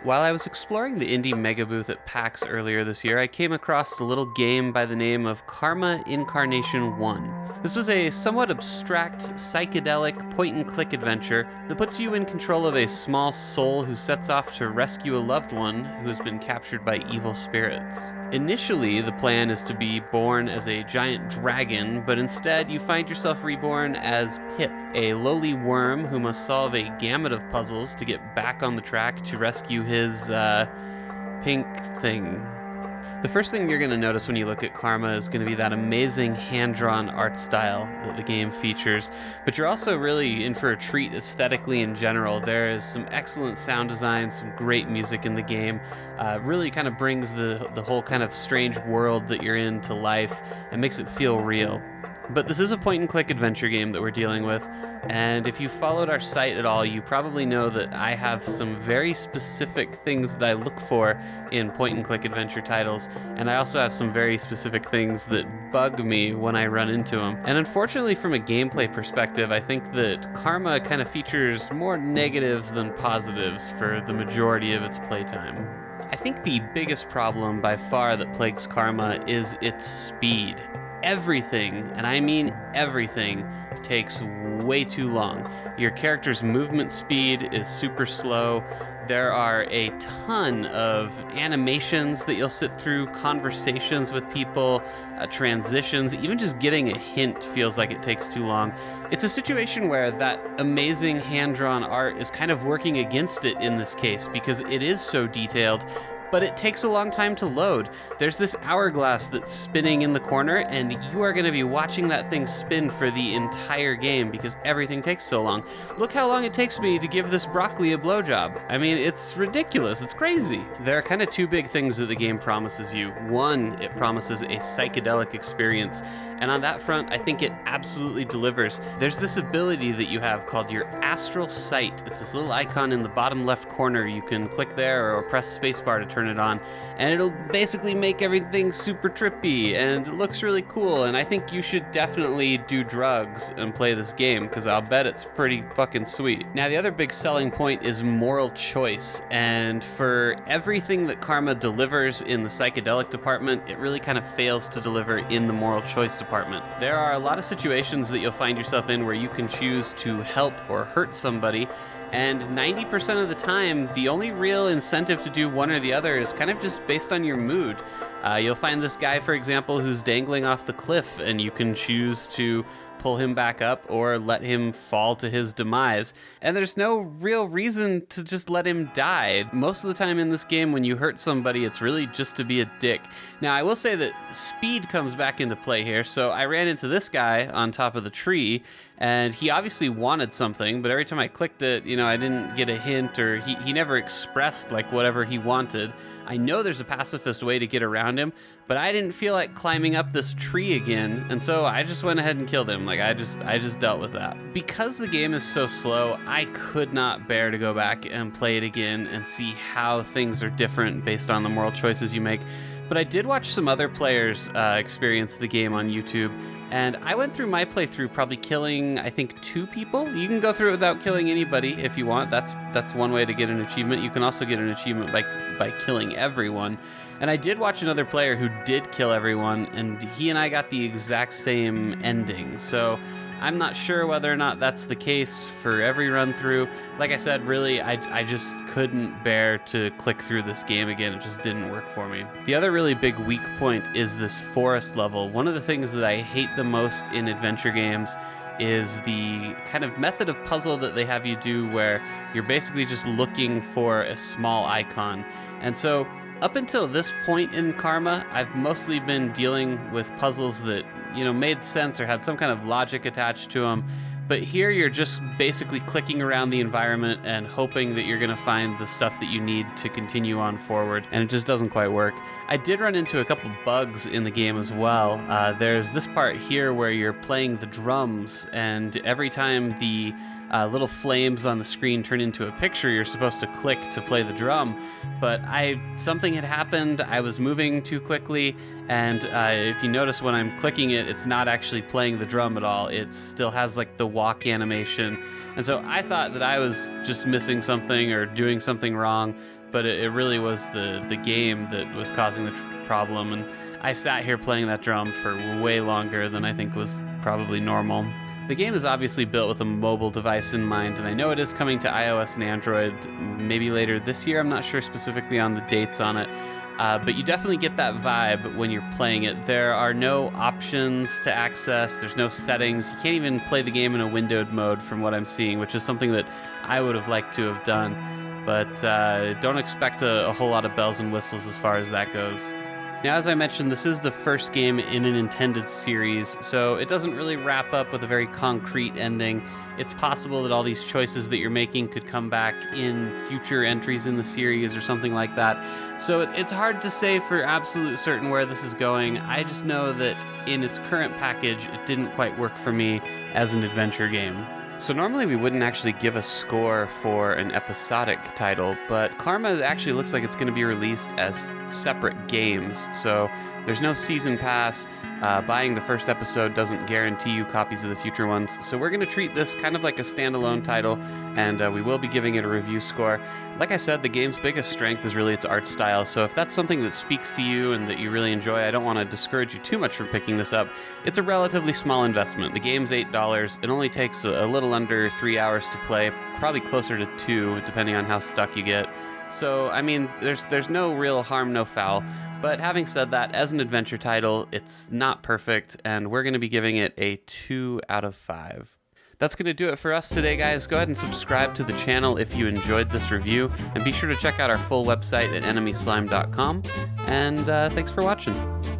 While I was exploring the indie mega booth at PAX earlier this year, I came across a little game by the name of Karma Incarnation 1. This was a somewhat abstract, psychedelic, point-and-click adventure that puts you in control of a small soul who sets off to rescue a loved one who has been captured by evil spirits. Initially, the plan is to be born as a giant dragon, but instead you find yourself reborn as Pip, a lowly worm who must solve a gamut of puzzles to get back on the track to rescue his, pink thing. The first thing you're going to notice when you look at Karma is going to be that amazing hand-drawn art style that the game features, but you're also really in for a treat aesthetically in general. There is some excellent sound design, some great music in the game, really kind of brings the whole kind of strange world that you're in to life and makes it feel real. But this is a point-and-click adventure game that we're dealing with, and if you followed our site at all, you probably know that I have some very specific things that I look for in point-and-click adventure titles, and I also have some very specific things that bug me when I run into them. And unfortunately, from a gameplay perspective, I think that Karma kind of features more negatives than positives for the majority of its playtime. I think the biggest problem by far that plagues Karma is its speed. Everything, and I mean everything, takes way too long. Your character's movement speed is super slow. There are a ton of animations that you'll sit through, conversations with people, transitions, even just getting a hint feels like it takes too long. It's a situation where that amazing hand-drawn art is kind of working against it in this case because it is so detailed, but it takes a long time to load. There's this hourglass that's spinning in the corner, and you are going to be watching that thing spin for the entire game because everything takes so long. Look how long it takes me to give this broccoli a blowjob. I mean, it's ridiculous. It's crazy. There are kind of two big things that the game promises you. One, it promises a psychedelic experience, and on that front, I think it absolutely delivers. There's this ability that you have called your astral sight. It's this little icon in the bottom left corner. You can click there or press spacebar to turn it on, and it'll basically make everything super trippy, and it looks really cool, and I think you should definitely do drugs and play this game, because I'll bet it's pretty fucking sweet. Now, the other big selling point is moral choice, and for everything that Karma delivers in the psychedelic department, it really kind of fails to deliver in the moral choice department. There are a lot of situations that you'll find yourself in where you can choose to help or hurt somebody, and 90% of the time, the only real incentive to do one or the other is kind of just based on your mood. You'll find this guy, for example, who's dangling off the cliff, and you can choose to pull him back up or let him fall to his demise. And there's no real reason to just let him die. Most of the time in this game, when you hurt somebody, it's really just to be a dick. Now, I will say that speed comes back into play here, so I ran into this guy on top of the tree, and he obviously wanted something, but every time I clicked it, I didn't get a hint, or he never expressed like whatever he wanted. I know there's a pacifist way to get around him, but I didn't feel like climbing up this tree again, and so I just went ahead and killed him. I just dealt with that. Because the game is so slow, I could not bear to go back and play it again and see how things are different based on the moral choices you make. But I did watch some other players experience the game on YouTube, and I went through my playthrough probably killing, I think, 2 people. You can go through it without killing anybody if you want. That's one way to get an achievement. You can also get an achievement by killing everyone. And I did watch another player who did kill everyone, and he and I got the exact same ending. So I'm not sure whether or not that's the case for every run through. Like I said, really, I just couldn't bear to click through this game again. It just didn't work for me. The other really big weak point is this forest level. One of the things that I hate the most in adventure games is the kind of method of puzzle that they have you do where you're basically just looking for a small icon. And so up until this point in Karma, I've mostly been dealing with puzzles that, made sense or had some kind of logic attached to them. But here you're just basically clicking around the environment and hoping that you're going to find the stuff that you need to continue on forward, and it just doesn't quite work. I did run into a couple bugs in the game as well. There's this part here where you're playing the drums, and every time the little flames on the screen turn into a picture, you're supposed to click to play the drum, but something had happened. I was moving too quickly, and if you notice when I'm clicking it, it's not actually playing the drum at all. It still has like the walk animation, and so I thought that I was just missing something or doing something wrong, but it really was the game that was causing the problem, and I sat here playing that drum for way longer than I think was probably normal. The game is obviously built with a mobile device in mind, and I know it is coming to iOS and Android maybe later this year. I'm not sure specifically on the dates on it, but you definitely get that vibe when you're playing it. There are no options to access, there's no settings. You can't even play the game in a windowed mode from what I'm seeing, which is something that I would have liked to have done. But don't expect a whole lot of bells and whistles as far as that goes. Now, as I mentioned, this is the first game in an intended series, so it doesn't really wrap up with a very concrete ending. It's possible that all these choices that you're making could come back in future entries in the series or something like that. So it's hard to say for absolute certain where this is going. I just know that in its current package, it didn't quite work for me as an adventure game. So normally we wouldn't actually give a score for an episodic title, but Karma actually looks like it's going to be released as separate games. So there's no season pass. Buying the first episode doesn't guarantee you copies of the future ones. So we're going to treat this kind of like a standalone title, and we will be giving it a review score. Like I said, the game's biggest strength is really its art style. So if that's something that speaks to you and that you really enjoy, I don't want to discourage you too much from picking this up. It's a relatively small investment. The game's $8. It only takes a little under 3 hours to play, probably closer to 2, depending on how stuck you get. So, I mean, there's no real harm, no foul. But having said that, as an adventure title, it's not perfect, and we're going to be giving it a 2 out of 5. That's going to do it for us today, guys. Go ahead and subscribe to the channel if you enjoyed this review, and be sure to check out our full website at enemyslime.com. And thanks for watching.